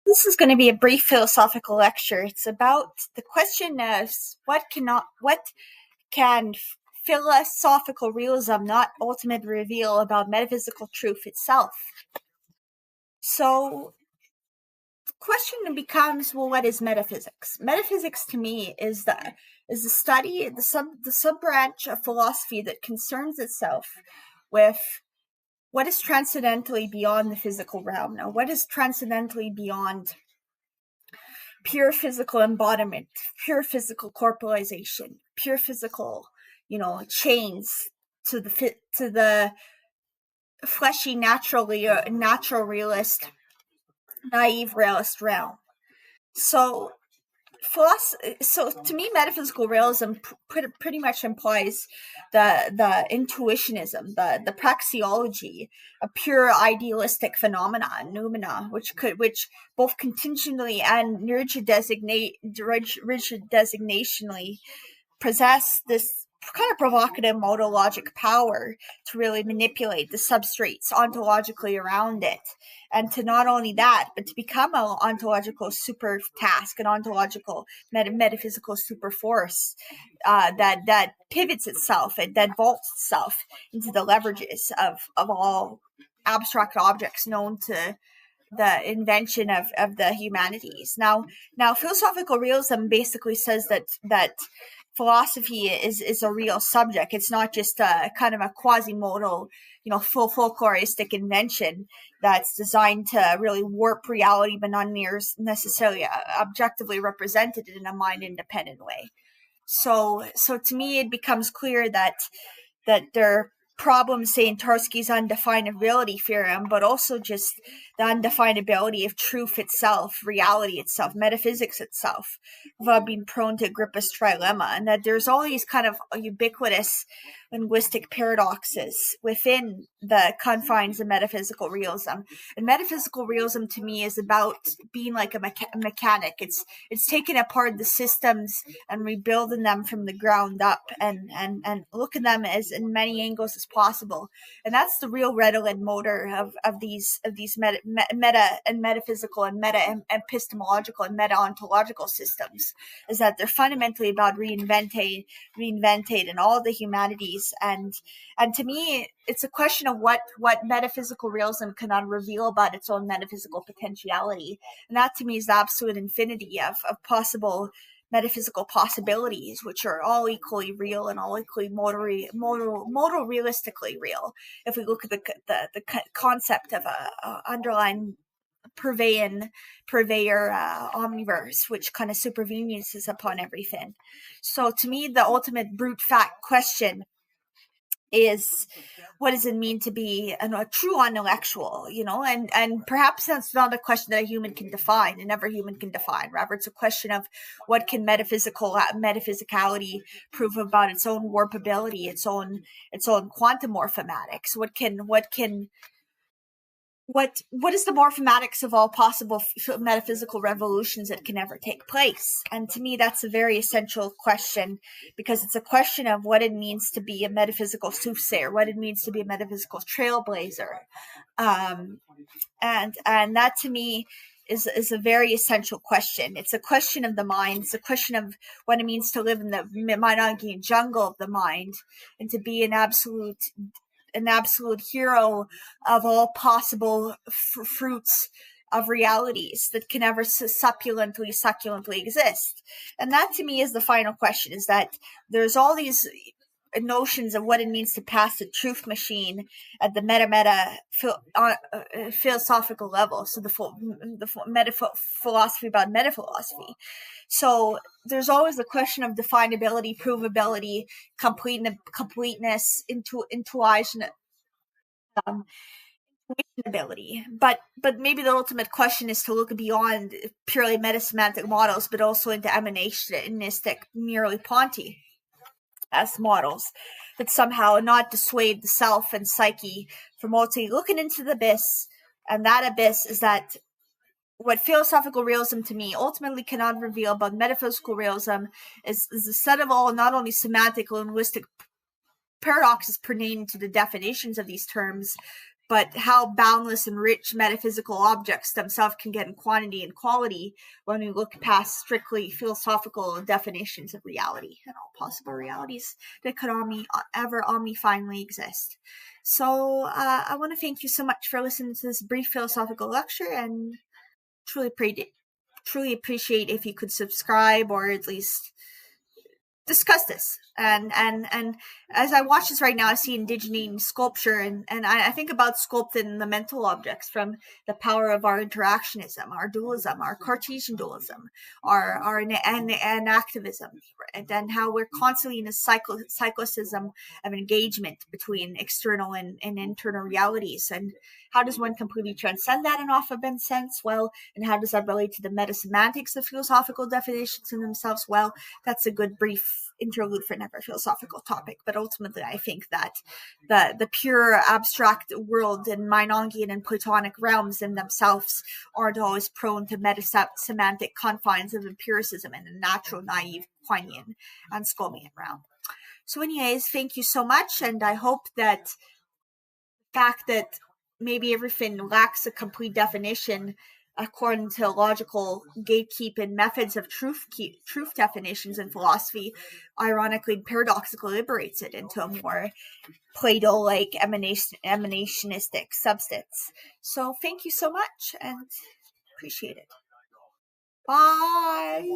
This is going to be a brief philosophical lecture. It's about the question of what can philosophical realism not ultimately reveal about metaphysical truth itself. So the question becomes, well, what is metaphysics? Metaphysics to me is the study, the sub branch of philosophy that concerns itself with what is transcendently beyond the physical realm. Now, what is transcendently beyond pure physical embodiment, pure physical corporalization, pure physical, chains to the fleshy, natural realist, naive realist realm. So so to me, metaphysical realism pretty much implies the intuitionism, the praxeology, a pure idealistic noumena, which both contingently and rigid designationally possess this kind of provocative modal logic power to really manipulate the substrates ontologically around it. And to not only that, but to become an ontological super task, an ontological metaphysical super force that pivots itself and that vaults itself into the leverages of all abstract objects known to the invention of the humanities. Now, philosophical realism basically says that philosophy is a real subject. It's not just a kind of a quasi-modal, full folkloristic invention that's designed to really warp reality, but not necessarily objectively represented in a mind-independent way. So to me, it becomes clear that there are problems, say, in Tarski's undefinability theorem, but also just the undefinability of truth itself, reality itself, metaphysics itself, without being prone to Agrippa's trilemma, and that there's all these kind of ubiquitous linguistic paradoxes within the confines of metaphysical realism. And metaphysical realism, to me, is about being like a mechanic. It's taking apart the systems and rebuilding them from the ground up, and looking at them as in many angles as possible. And that's the real redolent motor of these meta and metaphysical and meta epistemological and meta ontological systems, is that they're fundamentally about reinventing in all the humanities. And to me, it's a question of what metaphysical realism cannot reveal about its own metaphysical potentiality. And that, to me, is the absolute infinity of possible metaphysical possibilities, which are all equally real and all equally modal realistically real. If we look at the concept of a underlying purveyor omniverse, which kind of supervenes upon everything. So to me, the ultimate brute fact question is, what does it mean to be a true intellectual, and perhaps that's not a question that a human can define, and every human can define. Rather, it's a question of what can metaphysicality prove about its own warpability, its own quantum morphematics. What is the morphematics of all possible metaphysical revolutions that can ever take place? And to me, that's a very essential question, because it's a question of what it means to be a metaphysical soothsayer, what it means to be a metaphysical trailblazer, and that, to me, is a very essential question. It's a question of the mind. It's a question of what it means to live in the Minogian jungle of the mind, and to be an absolute hero of all possible fruits of realities that can ever succulently exist. And that, to me, is the final question, is that there's all these notions of what it means to pass the truth machine at the meta philosophical level. So the philosophy about metaphilosophy. So there's always the question of definability, provability, completeness, intuition, ability. But maybe the ultimate question is to look beyond purely metasemantic models, but also into emanationistic, merely Ponti as models that somehow not dissuade the self and psyche from ultimately looking into the abyss. And that abyss is that what philosophical realism, to me, ultimately cannot reveal about metaphysical realism is a set of all not only semantic linguistic paradoxes pertaining to the definitions of these terms, but how boundless and rich metaphysical objects themselves can get in quantity and quality when we look past strictly philosophical definitions of reality and all possible realities that could ever omnifinely exist. So I want to thank you so much for listening to this brief philosophical lecture, and truly appreciate if you could subscribe or at least discuss this. And as I watch this right now, I see indigene sculpture, and I think about sculpting the mental objects from the power of our interactionism, our dualism, our Cartesian dualism, our activism, and then how we're constantly in a cyclicism of engagement between external and internal realities. And how does one completely transcend that in off-event sense? Well, and how does that relate to the metasemantics of philosophical definitions in themselves? Well, that's a good brief interlude for another philosophical topic. But ultimately, I think that the pure abstract world and Meinongian and Platonic realms in themselves aren't always prone to metasemantic confines of empiricism and the natural, naive, Quinian, and Scolmian realm. So anyways, thank you so much, and I hope that the fact that maybe everything lacks a complete definition according to logical gatekeeping methods of truth definitions in philosophy, ironically and paradoxically liberates it into a more Plato-like emanationistic substance. So thank you so much, and appreciate it. Bye!